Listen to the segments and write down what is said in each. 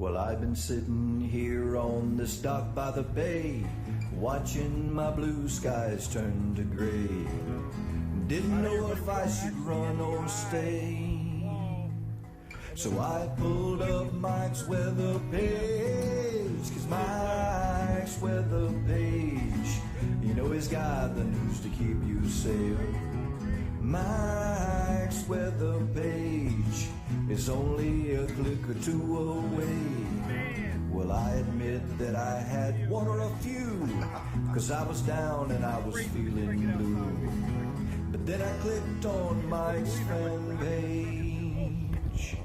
Well, I've been sitting here on this dock by the bay, watching my blue skies turn to gray. Didn't know if I should run or stay. So I pulled up Mike's weather page, 'cause Mike's weather page, you know he's got the news to keep you safe. Mike's weather page is only a click or two away. Well, I admit that I had one or a few, 'cause I was down and I was feeling blue. But then I clicked on Mike's fan page.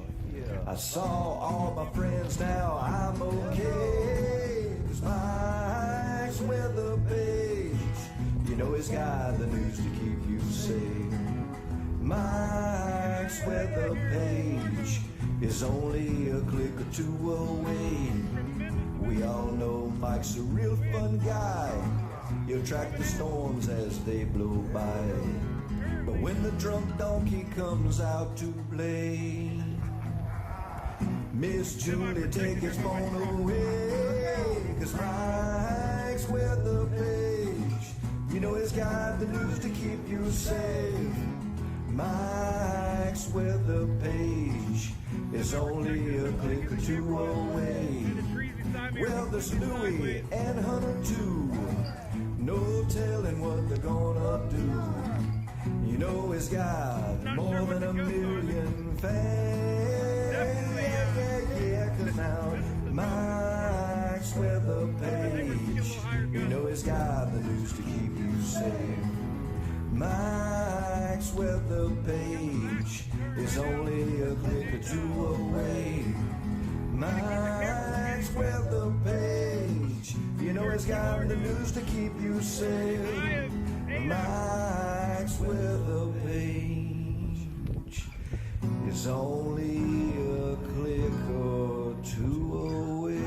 I saw all my friends, now I'm okay. 'Cause Mike's weather page, you know he's got the news to keep you safe. Mike's weather page is only a click or two away. We all know Mike's a real fun guy. He'll track the storms as they blow by. But when the drunk donkey comes out to play, Miss Julie, take his phone away. 'Cause Mike's weather page, you know he's got the news to keep you safe. Mike's weather page is only a click or two away. Well, there's Louie and Hunter too, no telling what they're gonna do. You know he's got more than a million fans. Yeah, 'cause now Mike's weather page, you know he's got the news to keep you safe. Mike's weather page is only a click or two away. Mike's weather page, you know he's got the news to keep you safe. Mike's weather page is only a click or two away.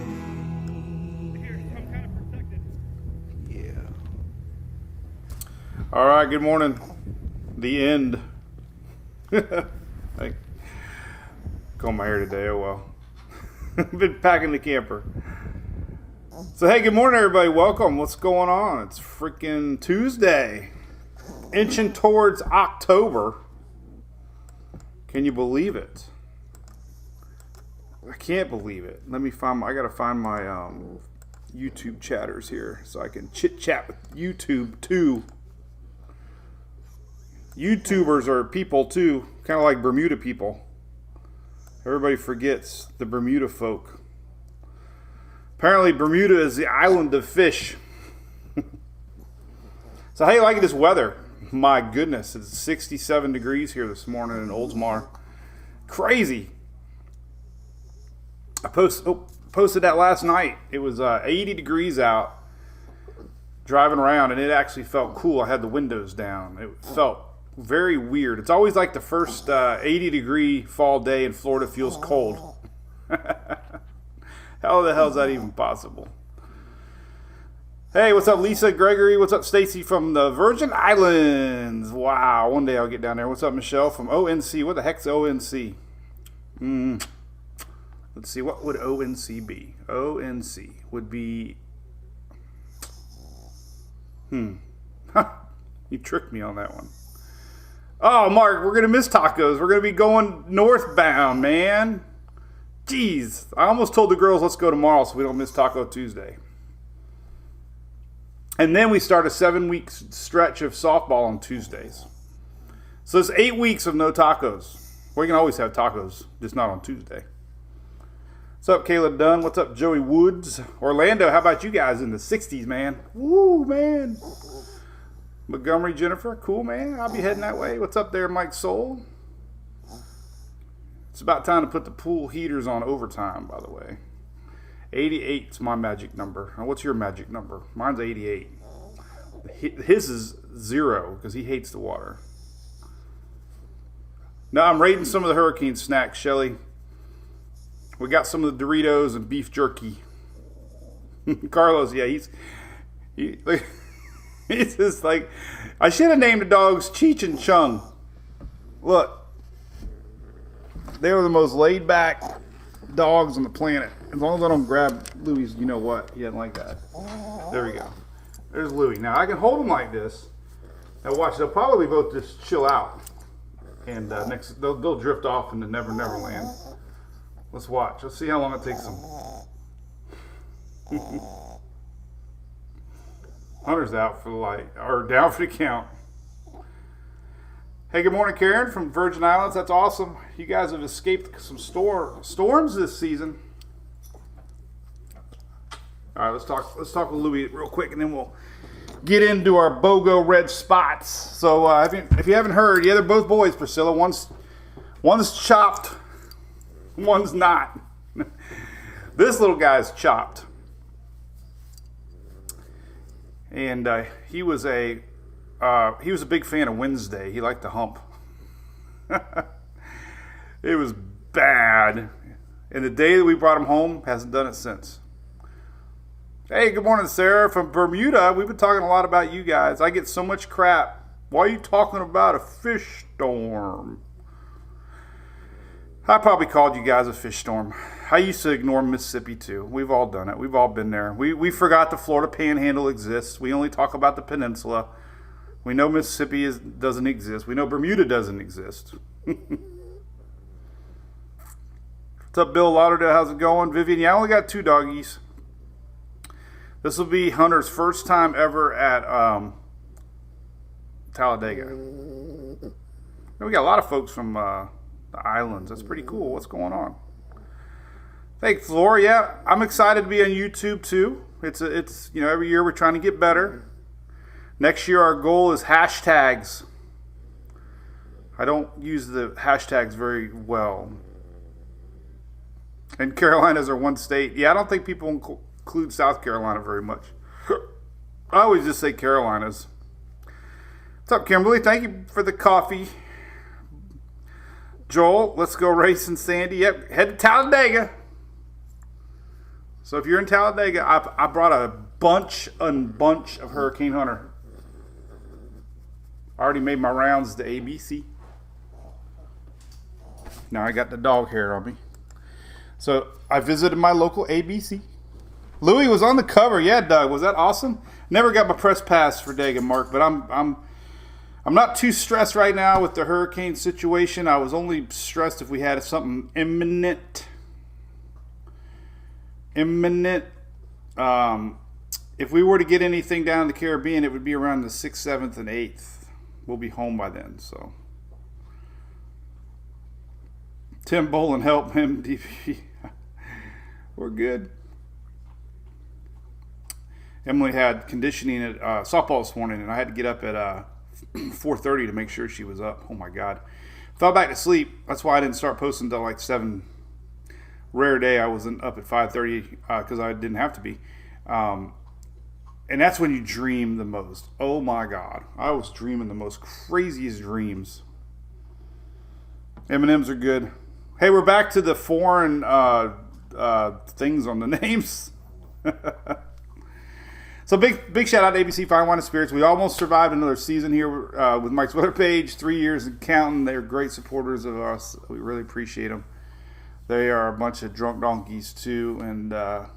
All right, good morning. The end. I comb my hair today, oh well. Been packing the camper. So hey, good morning everybody, welcome. What's going on? It's freaking Tuesday. Inching towards October. Can you believe it? I can't believe it. I gotta find my YouTube chatters here so I can chit chat with YouTube too. YouTubers are people too, kind of like Bermuda people. Everybody forgets the Bermuda folk. Apparently Bermuda is the island of fish. So how you liking this weather? My goodness, it's 67 degrees here this morning in Oldsmar. Crazy. I posted that last night. It was 80 degrees out driving around, and it actually felt cool. I had the windows down. It felt very weird. It's always like the first 80 degree fall day in Florida feels cold. How the hell is that even possible? Hey, what's up, Lisa, Gregory? What's up, Stacy from the Virgin Islands? Wow, one day I'll get down there. What's up, Michelle from ONC? What the heck's ONC? Let's see, what would ONC be? ONC would be... You tricked me on that one. Oh, Mark, we're going to miss tacos. We're going to be going northbound, man. Jeez. I almost told the girls let's go tomorrow so we don't miss Taco Tuesday. And then we start a 7-week stretch of softball on Tuesdays. So it's 8 weeks of no tacos. We can always have tacos, just not on Tuesday. What's up, Kayla Dunn? What's up, Joey Woods? Orlando, how about you guys in the 60s, man? Woo, man. Montgomery, Jennifer, cool, man. I'll be heading that way. What's up there, Mike Soul? It's about time to put the pool heaters on overtime, by the way. 88's my magic number. Now, what's your magic number? Mine's 88. His is 0 because he hates the water. Now I'm rating some of the hurricane snacks, Shelly. We got some of the Doritos and beef jerky. Carlos, yeah, he's just like, I should have named the dogs Cheech and Chung. Look, they were the most laid back dogs on the planet. As long as I don't grab Louis, you know what? He doesn't like that. There we go. There's Louis. Now I can hold him like this. Now watch, they'll probably both just chill out. And next, they'll drift off into Never Never Land. Let's watch. Let's see how long it takes them. Hunter's out for the light, or down for the count. Hey, good morning, Karen from Virgin Islands. That's awesome. You guys have escaped some storms this season. All right, let's talk with Louis real quick, and then we'll get into our BOGO red spots. So if you haven't heard, yeah, they're both boys, Priscilla. One's chopped, one's not. This little guy's chopped, and he was a big fan of Wednesday. He liked to hump. It was bad, and the day that we brought him home, hasn't done it since. Hey, good morning, Sarah from Bermuda. We've been talking a lot about you guys. I get so much crap. Why are you talking about a fish storm? I probably called you guys a fish storm. I used to ignore Mississippi too. We've all done it. We've all been there. We forgot the Florida Panhandle exists. We only talk about the peninsula. We know Mississippi doesn't exist. We know Bermuda doesn't exist. What's up, Bill Lauderdale? How's it going? Vivian, yeah, I only got 2 doggies. This will be Hunter's first time ever at Talladega. And we got a lot of folks from the islands. That's pretty cool. What's going on? Thanks, Laura. Yeah, I'm excited to be on YouTube too. It's every year we're trying to get better. Next year our goal is hashtags. I don't use the hashtags very well. And Carolinas are one state. Yeah, I don't think people include South Carolina very much. I always just say Carolinas. What's up, Kimberly? Thank you for the coffee. Joel, let's go racing, Sandy. Yep, head to Talladega. So if you're in Talladega, I brought a bunch of Hurricane Hunter. I already made my rounds to ABC. Now I got the dog hair on me. So I visited my local ABC. Louis was on the cover. Yeah, Doug, was that awesome? Never got my press pass for Dega, Mark, but I'm not too stressed right now with the hurricane situation. I was only stressed if we had something imminent. If we were to get anything down in the Caribbean, it would be around the 6th, 7th, and 8th. We'll be home by then, so. Tim Bolin, help him, DP. We're good. Emily had conditioning at softball this morning, and I had to get up at 4:30 to make sure she was up. Oh, my God. Fell back to sleep. That's why I didn't start posting until like 7. Rare day I wasn't up at 5:30 because I didn't have to be. And that's when you dream the most. Oh, my God. I was dreaming the most craziest dreams. M&Ms are good. Hey, we're back to the foreign things on the names. So big shout out to ABC Fine Wine and Spirits. We almost survived another season here with Mike's Weather Page. 3 years and counting. They're great supporters of us. We really appreciate them. They are a bunch of drunk donkeys too, and I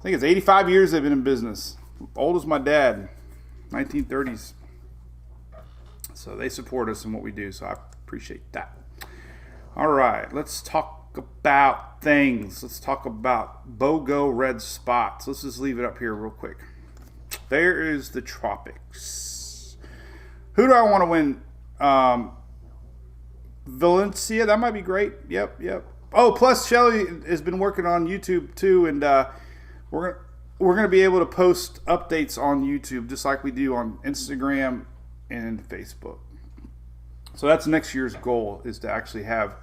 think it's 85 years they've been in business. Old as my dad, 1930s. So they support us in what we do. So I appreciate that. All right, let's talk about things. Let's talk about BOGO red spots. Let's just leave it up here real quick. There is the tropics. Who do I want to win? Valencia, that might be great. Yep. Oh, plus Shelly has been working on YouTube too, and we're gonna be able to post updates on YouTube just like we do on Instagram and Facebook. So that's next year's goal, is to actually have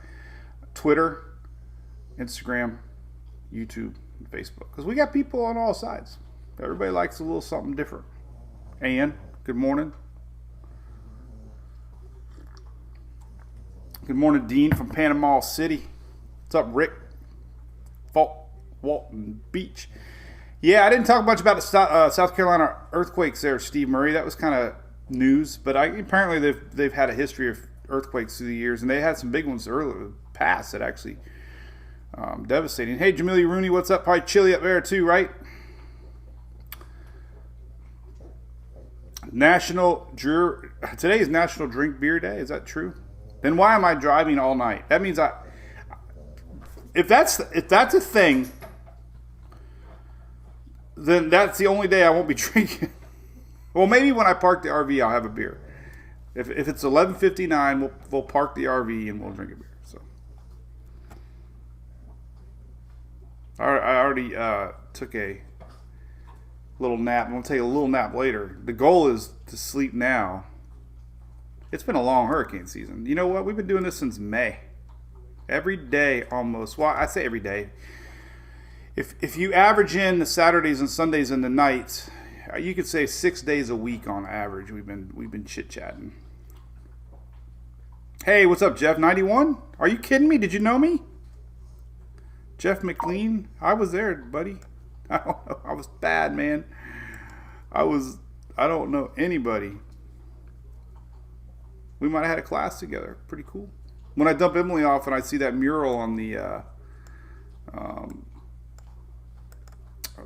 Twitter, Instagram, YouTube, and Facebook. Because we got people on all sides. Everybody likes a little something different. Ann, good morning. Good morning, Dean from Panama City. What's up, Rick? Walton Beach. Yeah, I didn't talk much about the South Carolina earthquakes there, Steve Murray. That was kind of news, but apparently they've had a history of earthquakes through the years, and they had some big ones earlier past that actually Devastating. Hey, Jamelia Rooney, what's up? Probably chilly up there too, right? Today is National Drink Beer Day. Is that true? Then why am I driving all night? That means if that's a thing, then that's the only day I won't be drinking. Well, maybe when I park the RV, I'll have a beer. If it's 11:59, we'll park the RV and we'll drink a beer. So I already took a little nap. I'm going to take a little nap later. The goal is to sleep now. It's been a long hurricane season. You know what? We've been doing this since May. Every day almost. Well, I say every day. If you average in the Saturdays and Sundays and the nights, you could say 6 days a week on average. We've been chit-chatting. Hey, what's up, Jeff? 91? Are you kidding me? Did you know me? Jeff McLean? I was there, buddy. I don't know. I was bad, man. I don't know anybody. We might have had a class together. Pretty cool. When I dump Emily off and I see that mural on the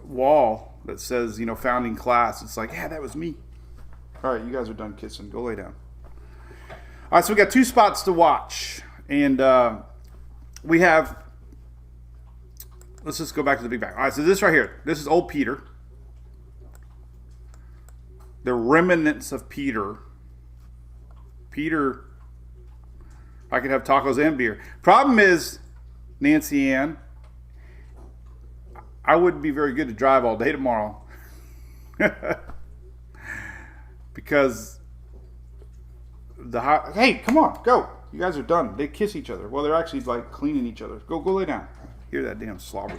wall that says, founding class, it's like, yeah, that was me. All right, you guys are done kissing. Go lay down. All right, so we got 2 spots to watch. And we have, let's just go back to the big bang. All right, so this right here, this is old Peter. The remnants of Peter. Peter, I could have tacos and beer. Problem is, Nancy Ann, I wouldn't be very good to drive all day tomorrow. Because hey, come on, go. You guys are done. They kiss each other. Well, they're actually like cleaning each other. Go lay down. Hear that damn slobber.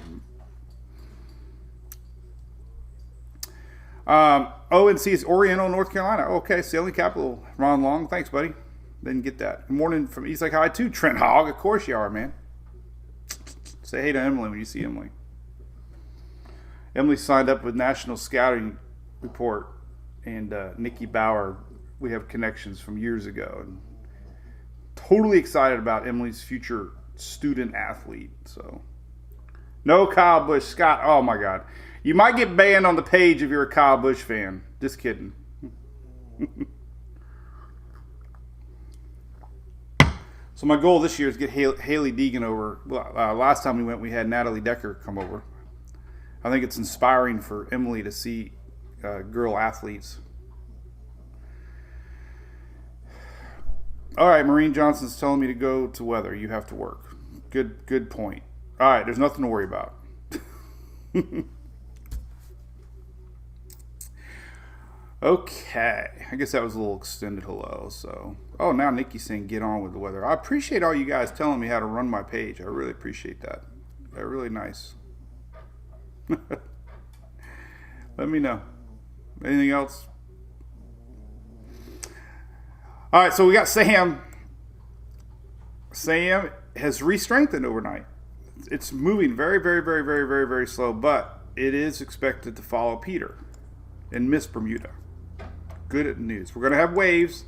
ONC is Oriental, North Carolina. Okay, sailing capital. Ron Long, thanks, buddy. Didn't get that. Good morning from East Lake High too. Trent Hogg, of course you are, man. Say hey to Emily when you see Emily. Emily signed up with National Scouting Report, and Nikki Bauer. We have connections from years ago, and totally excited about Emily's future student athlete. So, no Kyle Busch, Scott. Oh my God, you might get banned on the page if you're a Kyle Busch fan. Just kidding. So my goal this year is to get Haley Deegan over. Last time we went, we had Natalie Decker come over. I think it's inspiring for Emily to see girl athletes. All right, Maureen Johnson's telling me to go to weather. You have to work. Good point. All right, there's nothing to worry about. Okay, I guess that was a little extended hello. So, now Nikki's saying get on with the weather. I appreciate all you guys telling me how to run my page. I really appreciate that. They're really nice. Let me know. Anything else? All right, so we got Sam. Sam has re-strengthened overnight. It's moving very, very, very, very, very, very slow, but it is expected to follow Peter and miss Bermuda. Good news. We're going to have waves.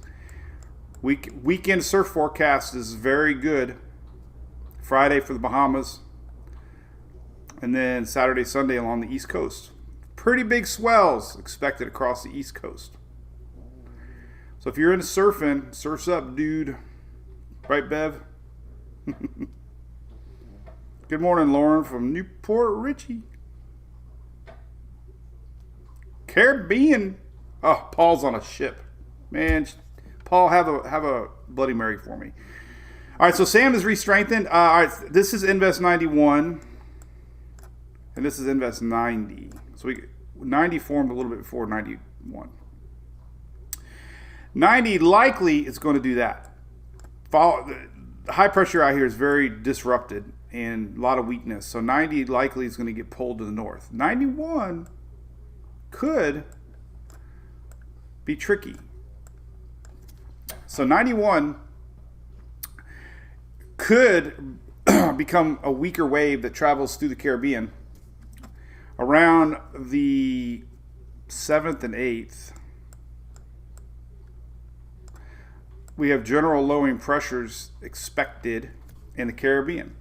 Weekend surf forecast is very good. Friday for the Bahamas. And then Saturday, Sunday along the East Coast. Pretty big swells expected across the East Coast. So if you're into surfing, surf's up, dude. Right, Bev? Good morning, Lauren from Newport Richie. Caribbean. Oh, Paul's on a ship. Man, Paul, have a Bloody Mary for me. All right, so Sam is re-strengthened. All right, this is Invest 91. And this is Invest 90. So 90 formed a little bit before 91. 90 likely is going to do that. The high pressure out here is very disrupted and a lot of weakness. So 90 likely is going to get pulled to the north. 91 could be tricky. So 91 could become a weaker wave that travels through the Caribbean around the 7th and 8th. We have general lowering pressures expected in the Caribbean.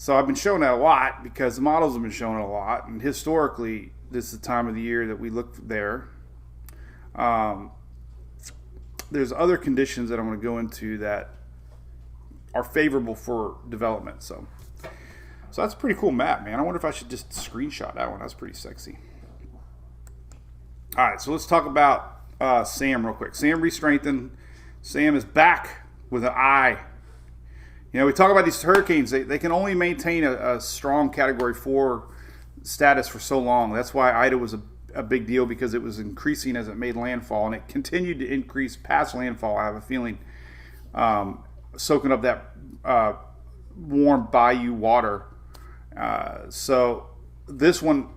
So I've been showing that a lot because the models have been showing it a lot. And historically, this is the time of the year that we look there. There's other conditions that I'm going to go into that are favorable for development. So that's a pretty cool map, man. I wonder if I should just screenshot that one. That's pretty sexy. All right, so let's talk about Sam real quick. Sam re-strengthened. Sam is back with an eye. You know, we talk about these hurricanes. They can only maintain a strong Category 4 status for so long. That's why Ida was a big deal, because it was increasing as it made landfall, and it continued to increase past landfall, I have a feeling, soaking up that warm bayou water. So this one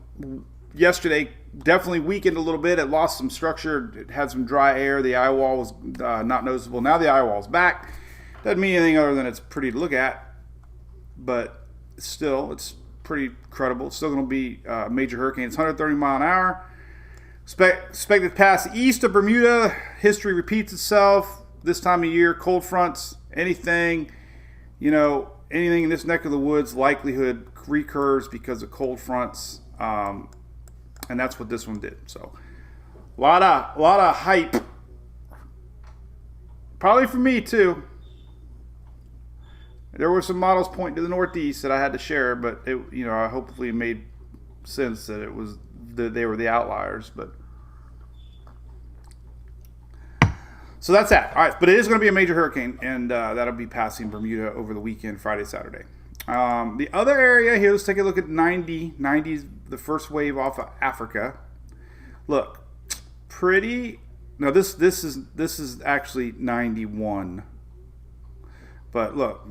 yesterday definitely weakened a little bit. It lost some structure. It had some dry air. The eye wall was not noticeable. Now the eye wall's back. Doesn't mean anything other than it's pretty to look at, but still, it's pretty credible. It's still going to be a major hurricane. It's 130 mile an hour. Expected to pass east of Bermuda. History repeats itself this time of year. Cold fronts, anything in this neck of the woods, likelihood recurs because of cold fronts, and that's what this one did. So, a lot of hype, probably for me too. There were some models pointing to the northeast that I had to share, but I hopefully made sense that they were the outliers. But so that's that. All right, but it is going to be a major hurricane, and that'll be passing Bermuda over the weekend, Friday, Saturday. The other area here, let's take a look at 90. 90 is the first wave off of Africa. Look, pretty. No, this is actually 91. But look.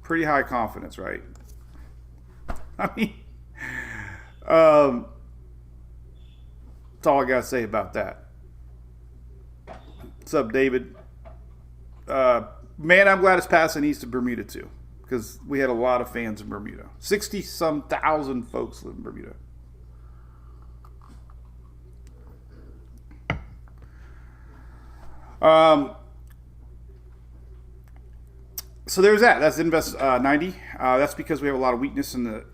Pretty high confidence, right? I mean, that's all I got to say about that. What's up, David? Man, I'm glad it's passing east of Bermuda, too, because we had a lot of fans in Bermuda. 60-some thousand folks live in Bermuda. So there's that. That's Invest 90. That's because we have a lot of weakness in the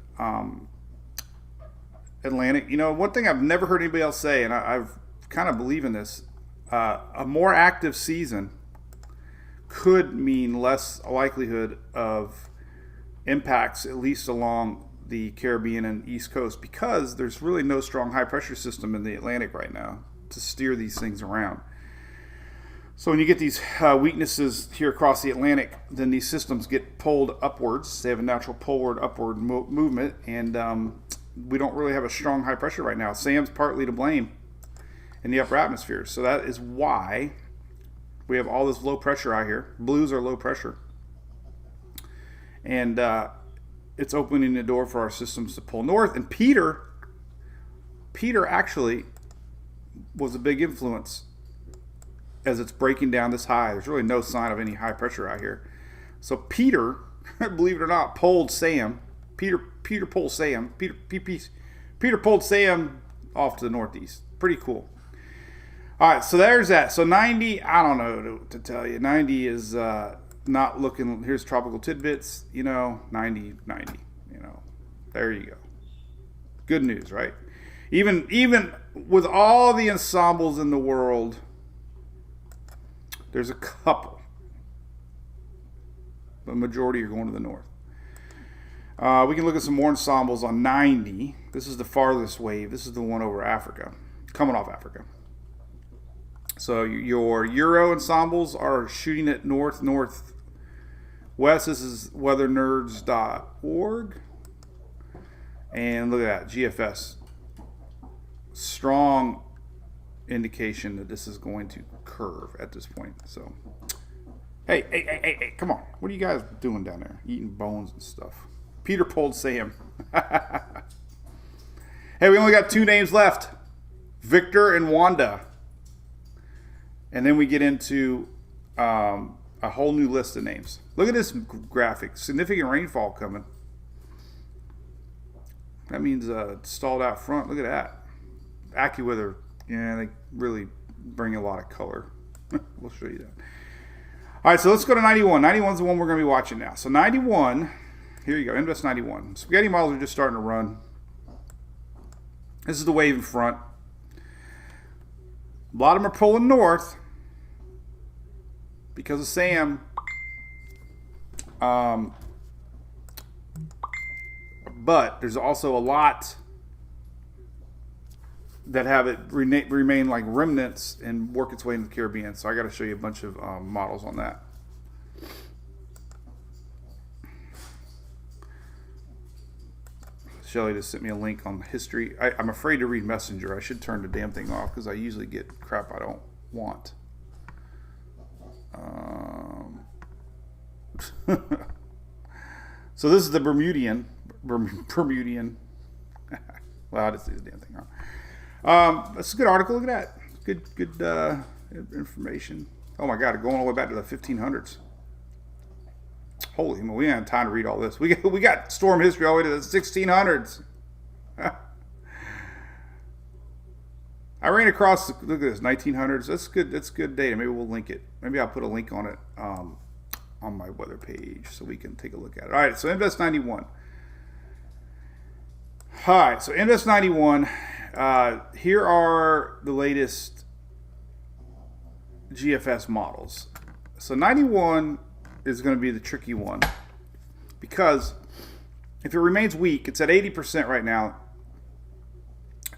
Atlantic. One thing I've never heard anybody else say, and I've kind of believe in this, a more active season could mean less likelihood of impacts, at least along the Caribbean and East Coast, because there's really no strong high pressure system in the Atlantic right now to steer these things around. So when you get these weaknesses here across the Atlantic, then these systems get pulled upwards. They have a natural upward movement, and we don't really have a strong high pressure right now. Sam's partly to blame in the upper atmosphere. So that is why we have all this low pressure out here. Blues are low pressure. And it's opening the door for our systems to pull north. And Peter actually was a big influence as it's breaking down this high. There's really no sign of any high pressure out here. So Peter, believe it or not, pulled Sam. Peter pulled Sam. Peter pulled Sam off to the northeast. Pretty cool. All right, so there's that. So 90, I don't know to tell you. 90 is not looking. Here's tropical tidbits. 90. There you go. Good news, right? Even with all the ensembles in the world, there's a couple. The majority are going to the north. We can look at some more ensembles on 90. This is the farthest wave. This is the one over Africa, coming off Africa. So your Euro ensembles are shooting at northwest. This is weathernerds.org. And look at that, GFS. Strong indication that this is going to curve at this point. So, hey, come on. What are you guys doing down there? Eating bones and stuff. Peter pulled Sam. Hey, we only got 2 names left. Victor and Wanda. And then we get into a whole new list of names. Look at this graphic. Significant rainfall coming. That means stalled out front. Look at that. AccuWeather, they really bring a lot of color. We'll show you that. All right, so let's go to 91. 91 is the one we're going to be watching now. So 91 Here you go, Invest 91. Spaghetti models are just starting to run. This is the wave in front. A lot of them are pulling north because of Sam. But there's also a lot that have it remain like remnants and work its way into the Caribbean. So I got to show you a bunch of models on that. Shelly just sent me a link on the history. I'm afraid to read Messenger. I should turn the damn thing off because I usually get crap I don't want. So this is the Bermudian. Well, I just see the damn thing wrong. That's a good article. Look at that. Good information. Oh my God, going all the way back to the 1500s. Holy moly, we ain't had time to read all this. We got storm history all the way to the 1600s. I ran across, look at this, 1900s. That's good. That's good data. Maybe we'll link it. Maybe I'll put a link on it on my weather page so we can take a look at it. All right, so Invest 91. All right, so Invest 91. Here are the latest GFS models. So 91 is going to be the tricky one because if it remains weak, it's at 80% right now.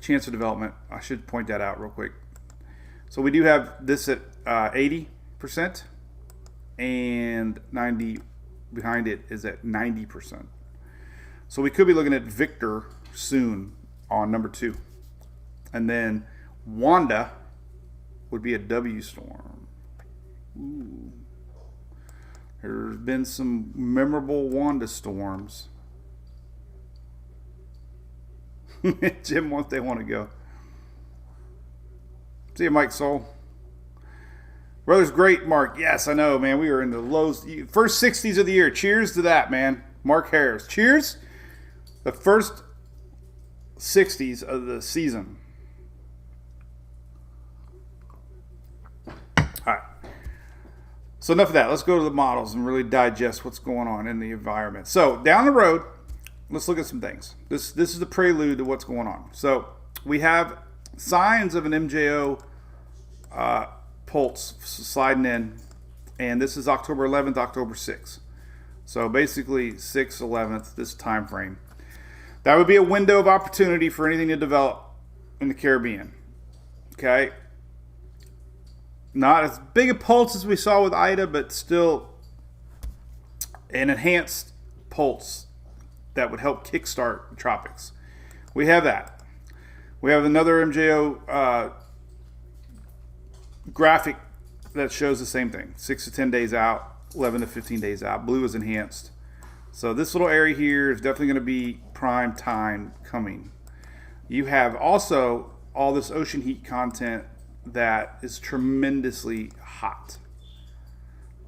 Chance of development. I should point that out real quick. So we do have this at 80%, and 90 behind it is at 90%. So we could be looking at Victor soon on number 2, and then Wanda would be a W storm. Ooh. There's been some memorable Wanda storms. Jim wants they want to go. See you, Mike Soul. Brother's great, Mark. Yes, I know, man. We were in the lows. First 60s of the year. Cheers to that, man. Mark Harris. Cheers. The first 60s of the season. All right. So enough of that. Let's go to the models and really digest what's going on in the environment. So down the road, let's look at some things. This is the prelude to what's going on. So we have signs of an MJO pulse sliding in, and this is October 11th, October 6th. So basically 6th, 11th, this time frame. That would be a window of opportunity for anything to develop in the Caribbean. Okay? Not as big a pulse as we saw with Ida, but still an enhanced pulse that would help kickstart the tropics. We have that. We have another MJO graphic that shows the same thing. 6 to 10 days out, 11 to 15 days out. Blue is enhanced. So this little area here is definitely going to be prime time coming. You have also all this ocean heat content that is tremendously hot.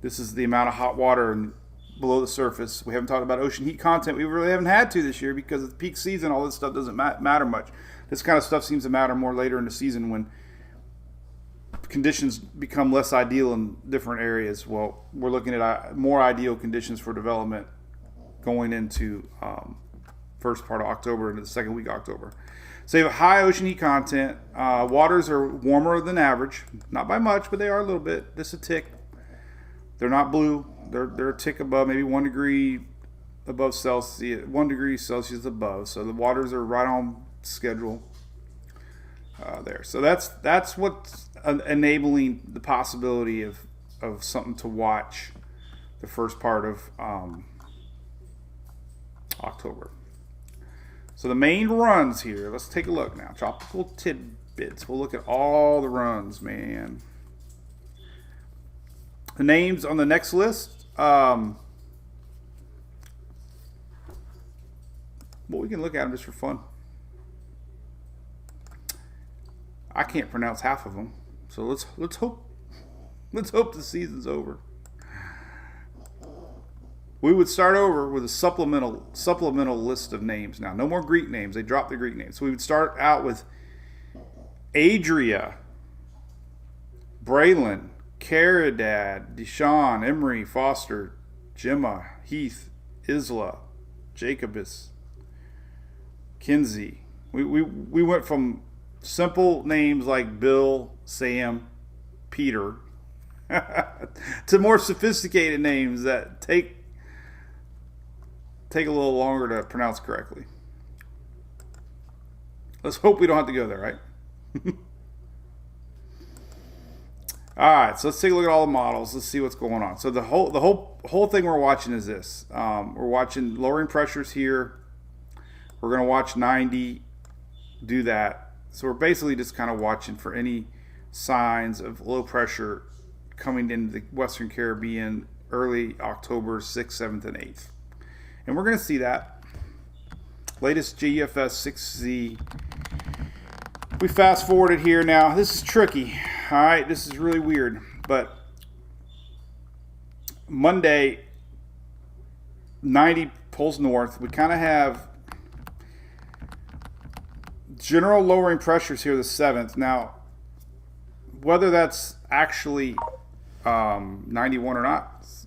This is the amount of hot water below the surface. We haven't talked about ocean heat content. We really haven't had to this year because of the peak season. All this stuff doesn't matter much. This kind of stuff seems to matter more later in the season when conditions become less ideal in different areas. Well, we're looking at more ideal conditions for development going into first part of October into the second week of October. So you have high ocean heat content. Waters are warmer than average, not by much, but they are a little bit. Just a tick. They're not blue. They're a tick above, maybe 1 degree above Celsius, 1 degree Celsius above. So the waters are right on schedule there. So that's what's enabling the possibility of something to watch the first part of October. So the main runs here, let's take a look now. Tropical tidbits. We'll look at all the runs, man. The names on the next list. Well, we can look at them just for fun. I can't pronounce half of them, so let's hope the season's over. We would start over with a supplemental list of names now. No more Greek names. They dropped the Greek names. So we would start out with Adria, Braylon, Caridad, Deshawn, Emery, Foster, Gemma, Heath, Isla, Jacobus, Kinsey. We went from simple names like Bill, Sam, Peter to more sophisticated names that take a little longer to pronounce correctly. Let's hope we don't have to go there, right? All right, so let's take a look at all the models. Let's see what's going on. So the whole thing we're watching is this. We're watching lowering pressures here. We're going to watch 90 do that. So we're basically just kind of watching for any signs of low pressure coming into the Western Caribbean early October 6th, 7th, and 8th. And we're going to see that. Latest GFS 6Z. We fast forwarded here now. This is tricky. All right, this is really weird. But Monday, 90 pulls north. We kind of have general lowering pressures here the 7th. Now, whether that's actually 91 or not, it's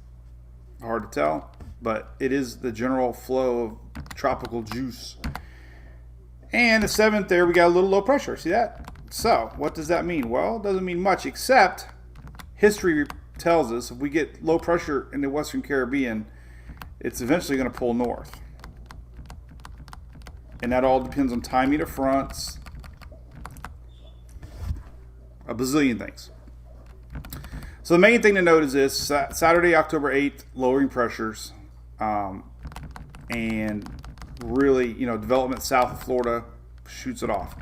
hard to tell. But it is the general flow of tropical juice. And the 7th there, we got a little low pressure. See that? So, what does that mean? Well, it doesn't mean much, except history tells us if we get low pressure in the Western Caribbean, it's eventually going to pull north. And that all depends on timing of fronts, a bazillion things. So the main thing to note is this: Saturday, October 8th, lowering pressures, and really, development south of Florida shoots it off.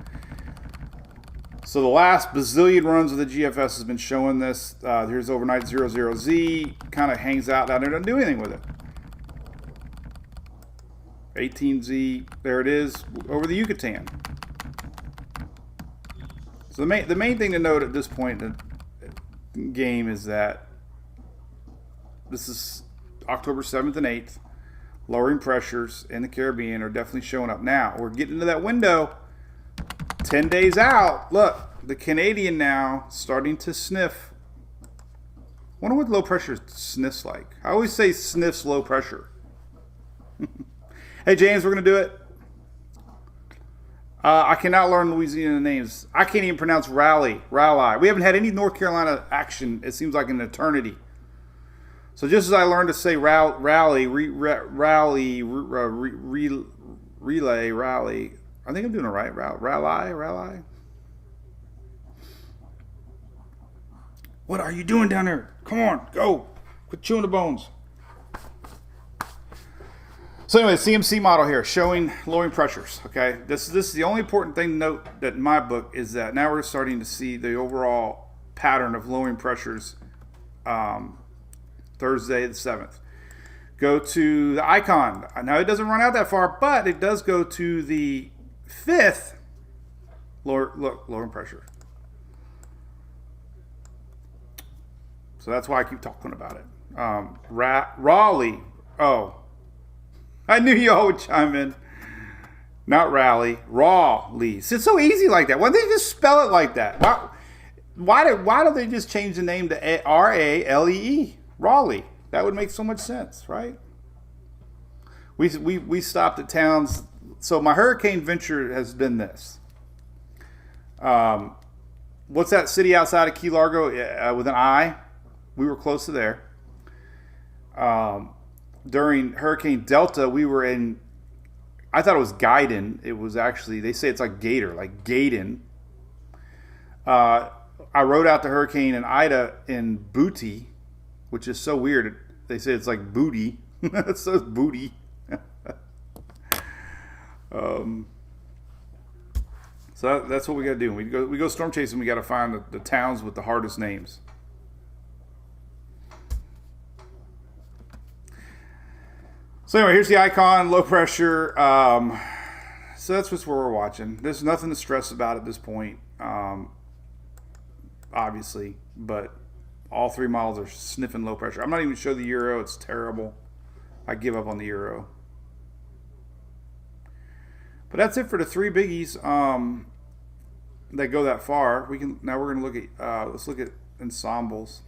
So the last bazillion runs of the GFS has been showing this. Here's overnight 00Z, kind of hangs out down there, doesn't do anything with it. 18Z, there it is, over the Yucatan. So the main thing to note at this point in the game is that this is October 7th and 8th. Lowering pressures in the Caribbean are definitely showing up. Now, we're getting into that window 10 days out. Look, the Canadian now starting to sniff. Wonder what low pressure sniffs like. I always say sniffs low pressure. Hey, James, we're going to do it. I cannot learn Louisiana names. I can't even pronounce Raleigh. We haven't had any North Carolina action, it seems like, an eternity. So just as I learned to say relay, I think I'm doing it right. Rally. What are you doing down there? Come on, go. Quit chewing the bones. So anyway, CMC model here showing lowering pressures. Okay, this is the only important thing to note that in my book is that now we're starting to see the overall pattern of lowering pressures. Thursday the 7th. Go to the icon. Now it doesn't run out that far, but it does go to the 5th. Lowering pressure. So that's why I keep talking about it. Raleigh. Oh, I knew you all would chime in. Not Raleigh. Raleigh. It's so easy like that. Why don't they just spell it like that? Why don't they just change the name to Ralee? Raleigh. That would make so much sense, right? We stopped at towns. So my hurricane venture has been this. What's that city outside of Key Largo with an I? We were close to there. During Hurricane Delta, we were in, I thought it was Gaydon. It was actually, they say it's like Gator, like Gaydon. I rode out the hurricane in Ida in Booty, which is so weird. They say it's like booty. So it's booty. So that's what we got to do. We go storm chasing. We got to find the towns with the hardest names. So anyway, here's the icon, low pressure. So that's where we're watching. There's nothing to stress about at this point, obviously, but all three models are sniffing low pressure. I'm not even showing the Euro. It's terrible. I give up on the Euro. But that's it for the three biggies that go that far. We're going to look at let's look at ensembles.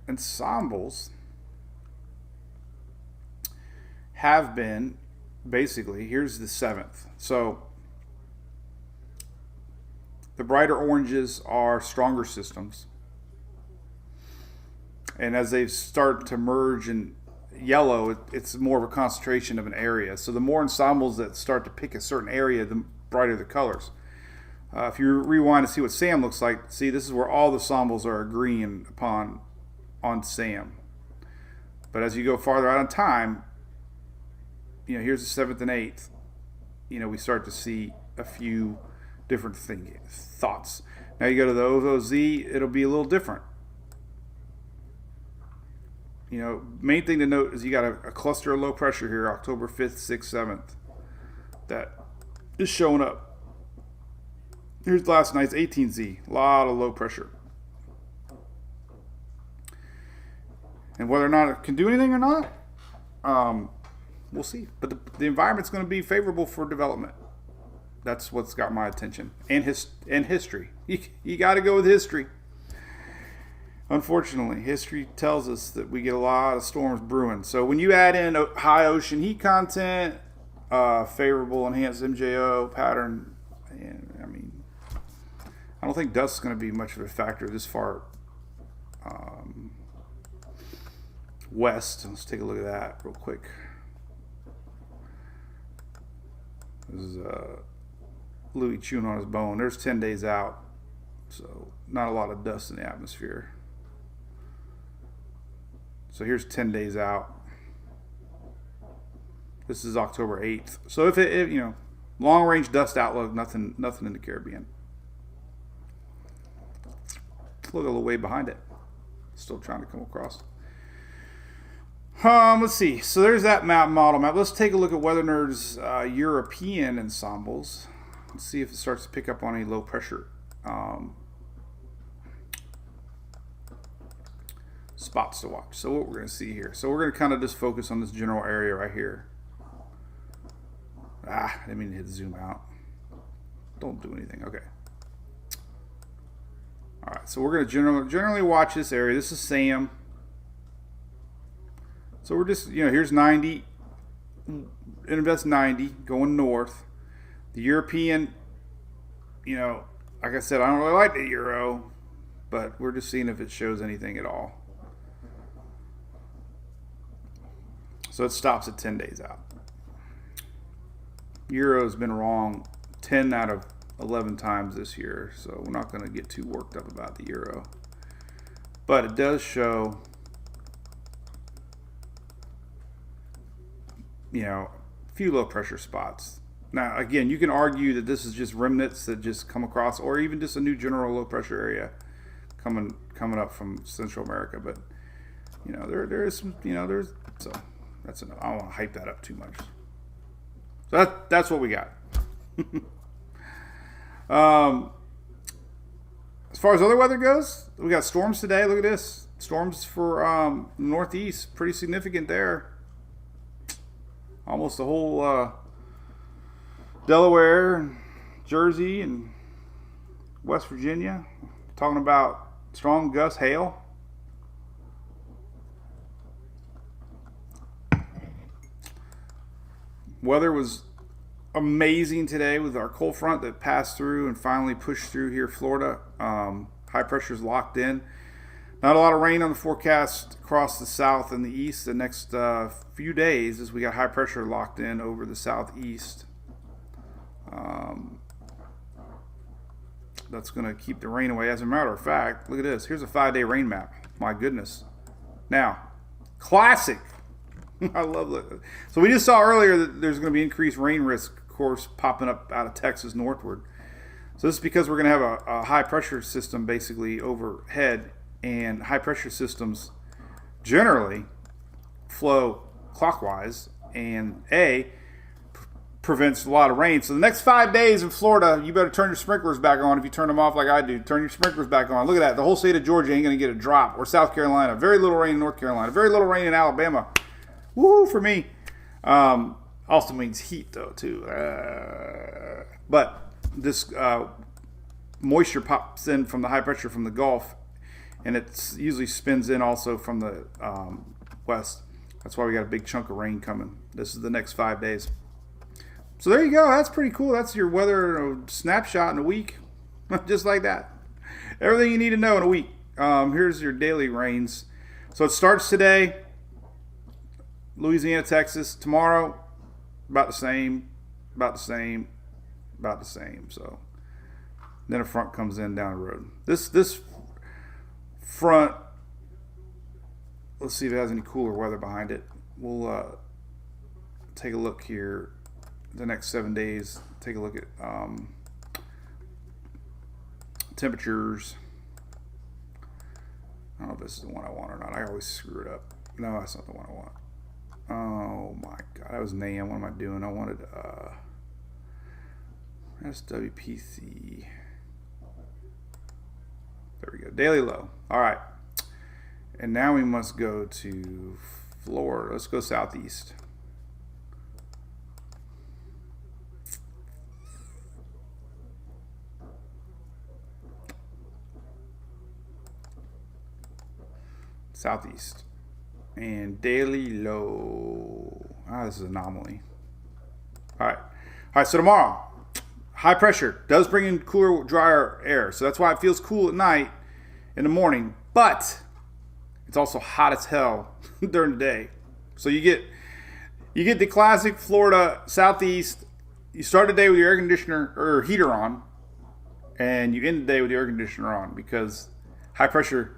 Ensembles. have been, basically, here's the 7th. So the brighter oranges are stronger systems. And as they start to merge in yellow, it's more of a concentration of an area. So the more ensembles that start to pick a certain area, the brighter the colors. If you rewind to see what Sam looks like, see, this is where all the ensembles are agreeing upon on Sam. But as you go farther out in time, here's the 7th and 8th. We start to see a few different thoughts. Now you go to the OZ, it'll be a little different. Main thing to note is you got a cluster of low pressure here, October 5th, 6th, 7th, that is showing up. Here's last night's 18Z, a lot of low pressure. And whether or not it can do anything or not, we'll see. But the environment's going to be favorable for development. That's what's got my attention. And history. You got to go with history. Unfortunately, history tells us that we get a lot of storms brewing. So when you add in high ocean heat content, favorable enhanced MJO pattern, I don't think dust is going to be much of a factor this far west. Let's take a look at that real quick. This is Louis chewing on his bone. There's 10 days out, so not a lot of dust in the atmosphere. So here's 10 days out. This is October 8th. So if long range dust outlook, nothing in the Caribbean. Look a little way behind it. Still trying to come across. Let's see. So there's that model map. Let's take a look at Weather Nerd's European ensembles. Let's see if it starts to pick up on any low pressure spots to watch. So what we're going to see here. So we're going to kind of just focus on this general area right here. I didn't mean to hit zoom out. Don't do anything. Okay. All right, so we're going to generally watch this area. This is Sam. So we're just, here's 90, invest 90, going north. The European, like I said, I don't really like the euro, but we're just seeing if it shows anything at all. So it stops at 10 days out. Euro's been wrong 10 out of 11 times this year, so we're not going to get too worked up about the euro. But it does show, a few low pressure spots. Now, again, you can argue that this is just remnants that just come across, or even just a new general low pressure area coming up from Central America. But there is some, so that's enough. I don't want to hype that up too much. So that's what we got. As far as other weather goes, we got storms today. Look at this. Storms for northeast, pretty significant there. Almost the whole Delaware, Jersey, and West Virginia. Talking about strong gust hail. Weather was amazing today with our cold front that passed through and finally pushed through here, Florida. High pressure is locked in. Not a lot of rain on the forecast across the south and the east the next few days as we got high pressure locked in over the southeast. That's going to keep the rain away. As a matter of fact, look at this. Here's a 5-day rain map. My goodness. Now, classic. I love it. So we just saw earlier that there's going to be increased rain risk, of course, popping up out of Texas northward. So this is because we're going to have a high pressure system basically overhead, and high pressure systems generally flow clockwise and prevents a lot of rain. So the next 5 days in Florida, you better turn your sprinklers back on. If you turn them off like I do, turn your sprinklers back on. Look at that. The whole state of Georgia ain't going to get a drop. Or South Carolina. Very little rain in North Carolina. Very little rain in Alabama. Woo for me. Also means heat though too. But this moisture pops in from the high pressure from the Gulf, and it usually spins in also from the west. That's why we got a big chunk of rain coming. This is the next 5 days. So there you go. That's pretty cool. That's your weather snapshot in a week. Just like that. Everything you need to know in a week. Here's your daily rains. So it starts today. Louisiana, Texas. Tomorrow, about the same. So then a front comes in down the road. This front, let's see if it has any cooler weather behind it. We'll take a look here the next 7 days. Take a look at temperatures. I don't know if this is the one I want or not. I always screw it up. No, that's not the one I want. Oh my god, that was NAM. What am I doing? I wanted SWPC. There we go. Daily low. All right. And now we must go to Florida. Let's go southeast. Southeast. And daily low. This is an anomaly. All right, so tomorrow, high pressure does bring in cooler, drier air. So that's why it feels cool at night, in the morning. But it's also hot as hell during the day. So you get the classic Florida southeast. You start the day with your air conditioner or heater on, and you end the day with your air conditioner on because high pressure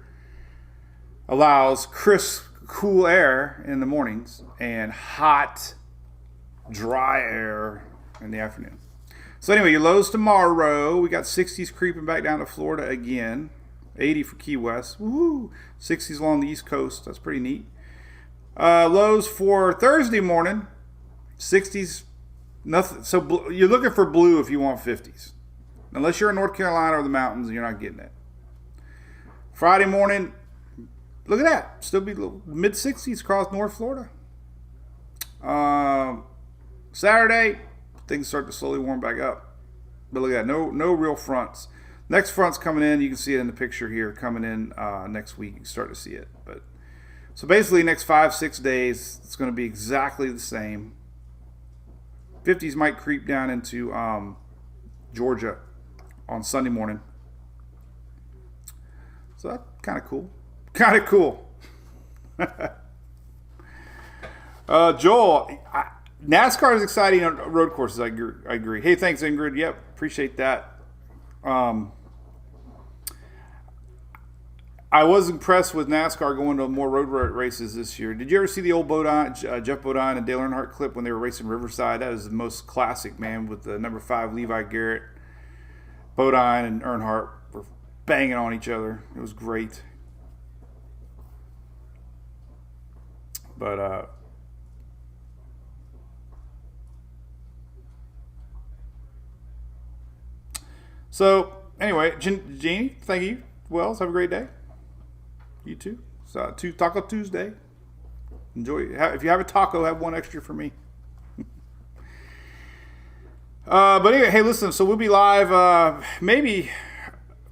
allows crisp, cool air in the mornings and hot, dry air in the afternoon. So anyway, your lows tomorrow. We got 60s creeping back down to Florida again. 80 for Key West. Woo! 60s along the East Coast. That's pretty neat. Lows for Thursday morning. 60s. Nothing. So you're looking for blue if you want 50s. Unless you're in North Carolina or the mountains, you're not getting it. Friday morning. Look at that. Still be mid 60s across North Florida. Saturday, things start to slowly warm back up. But look at that. No real fronts. Next front's coming in. You can see it in the picture here. Coming in next week. You can start to see it. But so basically, next 5-6 days, it's going to be exactly the same. 50s might creep down into Georgia on Sunday morning. So that's kind of cool. Joel, NASCAR is exciting on road courses. I agree. Hey, thanks, Ingrid. Yep, appreciate that. I was impressed with NASCAR going to more road races this year. Did you ever see the old Jeff Bodine and Dale Earnhardt clip when they were racing Riverside? That is the most classic, man, with the number 5 Levi Garrett. Bodine and Earnhardt were banging on each other. It was great. But so anyway, Jeannie, thank you. Wells, have a great day. You too. So Taco Tuesday. Enjoy. If you have a taco, have one extra for me. But anyway, hey, listen. So we'll be live maybe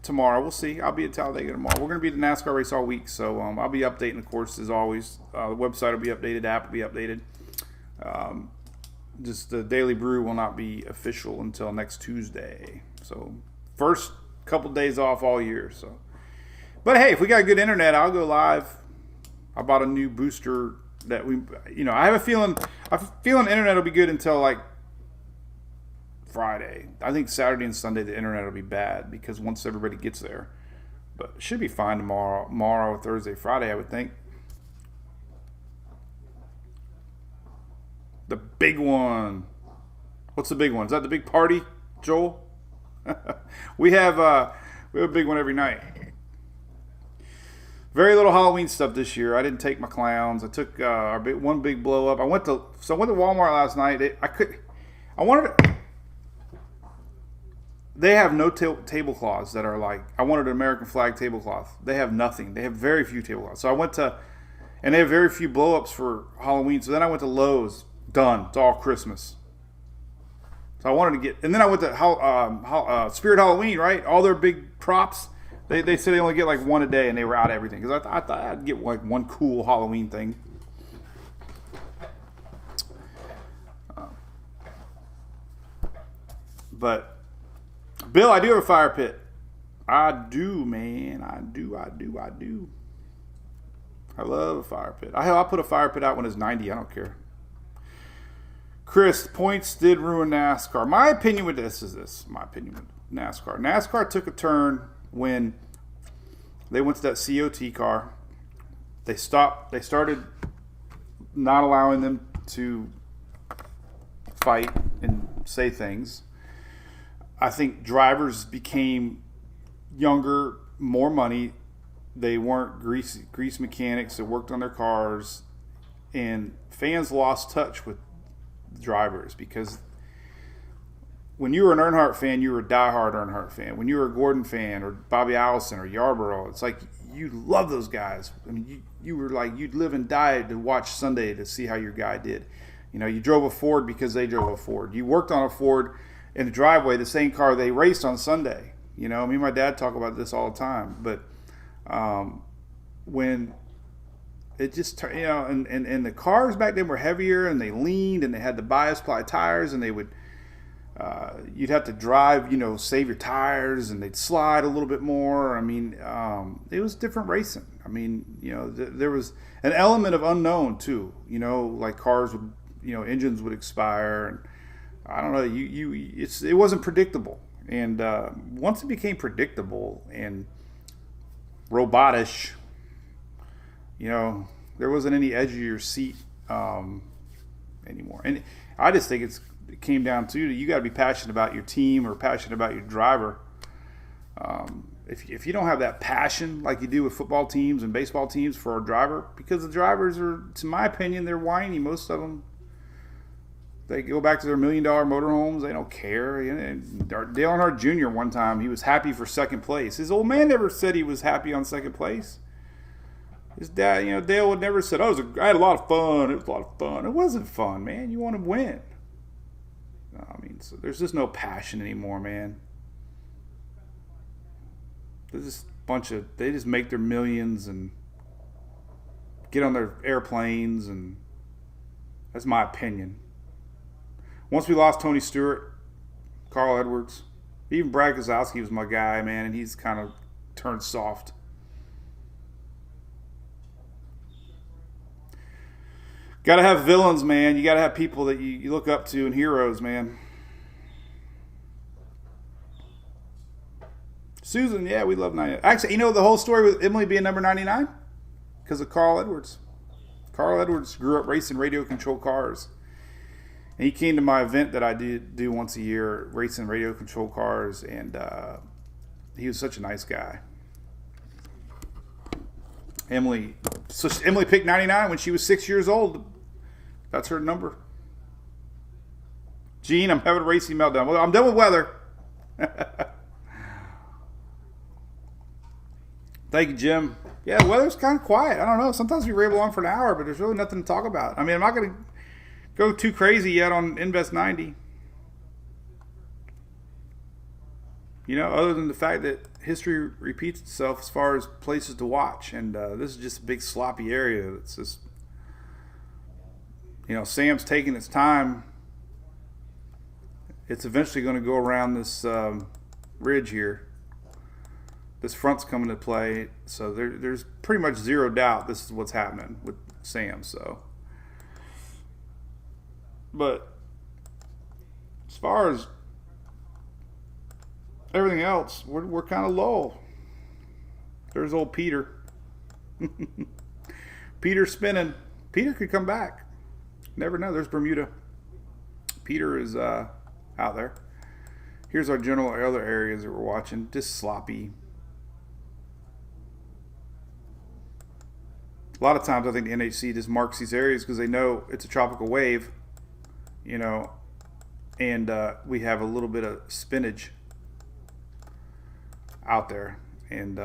tomorrow. We'll see. I'll be at Talladega tomorrow. We're going to be at the NASCAR race all week, so I'll be updating the course as always. The website will be updated. The app will be updated. Just the Daily Brew will not be official until next Tuesday. So first couple days off all year. So, but hey, if we got good internet, I'll go live. I bought a new booster that I have a feeling internet will be good until like Friday. I think Saturday and Sunday the internet will be bad because once everybody gets there. But it should be fine tomorrow, Thursday, Friday, I would think. The big one. What's the big one? Is that the big party, Joel? we have a big one every night. Very little Halloween stuff this year. I didn't take my clowns. I took one big blow up. I went to Walmart last night. They have no tablecloths that are like, I wanted an American flag tablecloth. They have nothing. They have very few tablecloths. So I went to, and they have very few blow-ups for Halloween. So then I went to Lowe's. Done. It's all Christmas. So I wanted to get, and then I went to Spirit Halloween, right? All their big props. They said they only get like one a day, and they were out of everything. Because I thought I'd get like one cool Halloween thing. But Bill, I do have a fire pit. I do, man. I do. I love a fire pit. I'll put a fire pit out when it's 90. I don't care. Chris, points did ruin NASCAR. My opinion with this is this. My opinion with NASCAR. NASCAR took a turn when they went to that COT car. They stopped. They started not allowing them to fight and say things. I think drivers became younger, more money. They weren't grease mechanics that worked on their cars, and fans lost touch with drivers because when you were an Earnhardt fan, you were a diehard Earnhardt fan. When you were a Gordon fan or Bobby Allison or Yarborough, it's like you love those guys. I mean, you were like you'd live and die to watch Sunday to see how your guy did. You know, you drove a Ford because they drove a Ford. You worked on a Ford in the driveway, the same car they raced on Sunday. You know, me and my dad talk about this all the time. But when it just, you know, and the cars back then were heavier and they leaned and they had the bias ply tires and they would, you'd have to drive, you know, save your tires and they'd slide a little bit more. I mean, it was different racing. I mean, you know, there was an element of unknown too, you know, like cars would, you know, engines would expire and I don't know, it wasn't predictable. And once it became predictable and robotish, you know, there wasn't any edge of your seat anymore. And I just think it came down to you got to be passionate about your team or passionate about your driver. If you don't have that passion like you do with football teams and baseball teams for a driver, because the drivers are, in my opinion, they're whiny. Most of them, they go back to their $1 million motorhomes. They don't care. Dale Earnhardt Jr. one time, he was happy for second place. His old man never said he was happy on second place. His dad, you know, Dale would never said, "Oh, I had a lot of fun. It was a lot of fun." It wasn't fun, man. You want to win. I mean, so there's just no passion anymore, man. There's just they just make their millions and get on their airplanes, and that's my opinion. Once we lost Tony Stewart, Carl Edwards, even Brad Keselowski was my guy, man, and he's kind of turned soft. Got to have villains, man. You got to have people that you look up to and heroes, man. Susan, yeah, we love 99. Actually, you know the whole story with Emily being number 99? Because of Carl Edwards. Carl Edwards grew up racing radio-controlled cars. And he came to my event that I do once a year, racing radio-controlled cars, and he was such a nice guy. Emily picked 99 when she was 6 years old. That's her number. Gene, I'm having a racing meltdown. Well, I'm done with weather. Thank you, Jim. Yeah, the weather's kind of quiet. I don't know. Sometimes we ramble on for an hour, but there's really nothing to talk about. I mean, I'm not going to go too crazy yet on Invest 90. You know, other than the fact that history repeats itself as far as places to watch. And this is just a big sloppy area. It's just, you know, Sam's taking its time. It's eventually going to go around this ridge here. This front's coming to play. So there's pretty much zero doubt this is what's happening with Sam. So, but as far as everything else, we're kind of low. There's old Peter. Peter's spinning. Peter could come back. Never know. There's Bermuda. Peter is out there. Here's our general other areas that we're watching. Just sloppy. A lot of times I think the NHC just marks these areas because they know it's a tropical wave, you know, and we have a little bit of spinach out there. And,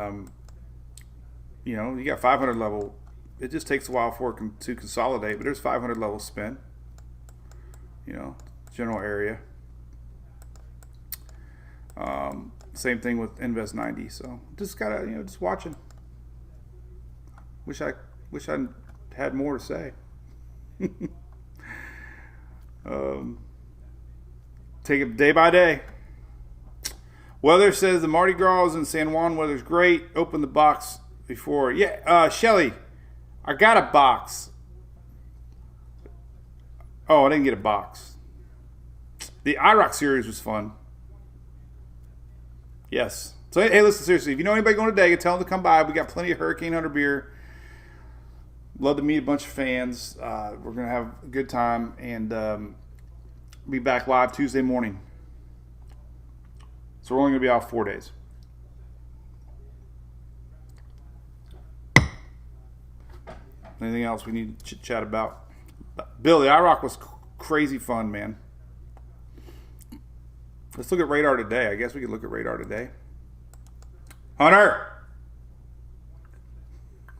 you know, you got 500 level. It just takes a while for it to consolidate, but there's 500 level spin, you know, general area. Same thing with Invest 90. So just gotta, you know, just watching. Wish I had more to say. Take it day by day. Weather says the Mardi Gras in San Juan weather's great. Open the box before. Yeah, Shelly, I got a box. Oh, I didn't get a box. The IROC series was fun. Yes. So, hey, listen, seriously, if you know anybody going to Dega, tell them to come by. We got plenty of Hurricane Hunter beer. Love to meet a bunch of fans. We're going to have a good time and be back live Tuesday morning. So we're only going to be out 4 days. Anything else we need to chat about? Bill, the IROC was crazy fun, man. Let's look at radar today. I guess we could look at radar today. Hunter!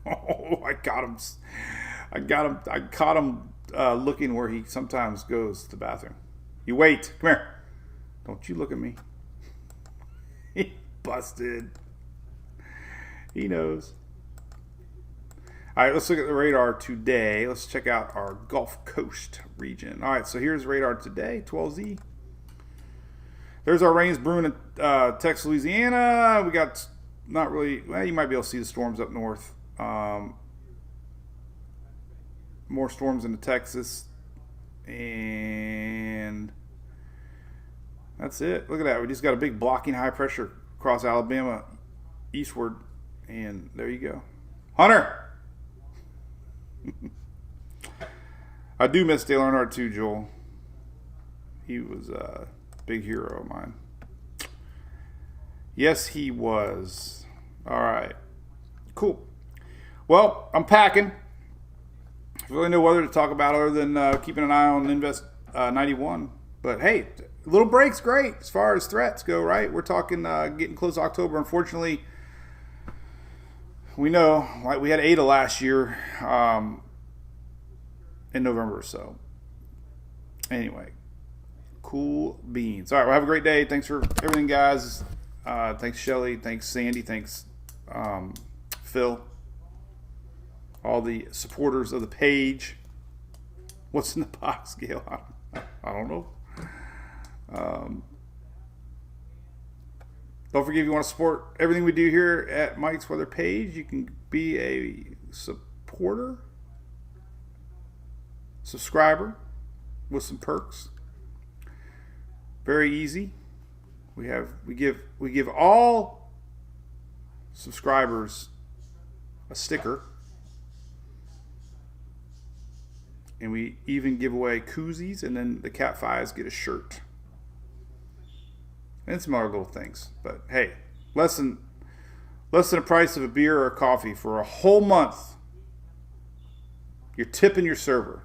Oh, I got him. I caught him looking where he sometimes goes to the bathroom. You wait. Come here. Don't you look at me. He busted. He knows. All right, let's look at the radar today. Let's check out our Gulf Coast region. All right, so here's radar today, 12Z. There's our rains brewing in Texas, Louisiana. We got not really, well, you might be able to see the storms up north. More storms into Texas. And that's it. Look at that. We just got a big blocking high pressure across Alabama eastward. And there you go. Hunter! I do miss Dale Earnhardt too, Joel. He was a big hero of mine. Yes, he was. All right. Cool. Well, I'm packing. There's really no weather to talk about other than keeping an eye on Invest 91. But hey, a little break's great as far as threats go, right? We're talking getting close to October. Unfortunately, we know, like we had Ada last year in November or so. Anyway, cool beans. All right, well, have a great day. Thanks for everything, guys. Thanks, Shelly. Thanks, Sandy. Thanks, Phil. All the supporters of the page. What's in the box, Gail? I don't know. Don't forget, if you want to support everything we do here at Mike's Weather Page, you can be a supporter, subscriber with some perks. Very easy. We give all subscribers a sticker, and we even give away koozies, and then the Cat Fives get a shirt. And some other little things. But hey, less than the price of a beer or a coffee for a whole month. You're tipping your server.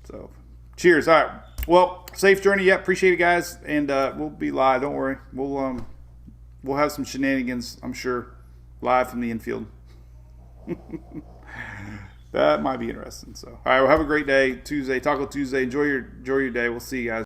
So, cheers. All right. Well, safe journey. Yeah, appreciate it, guys. And we'll be live. Don't worry. We'll have some shenanigans, I'm sure, live from the infield. That might be interesting. So, all right. Well, have a great day. Tuesday, Taco Tuesday. Enjoy your day. We'll see you guys.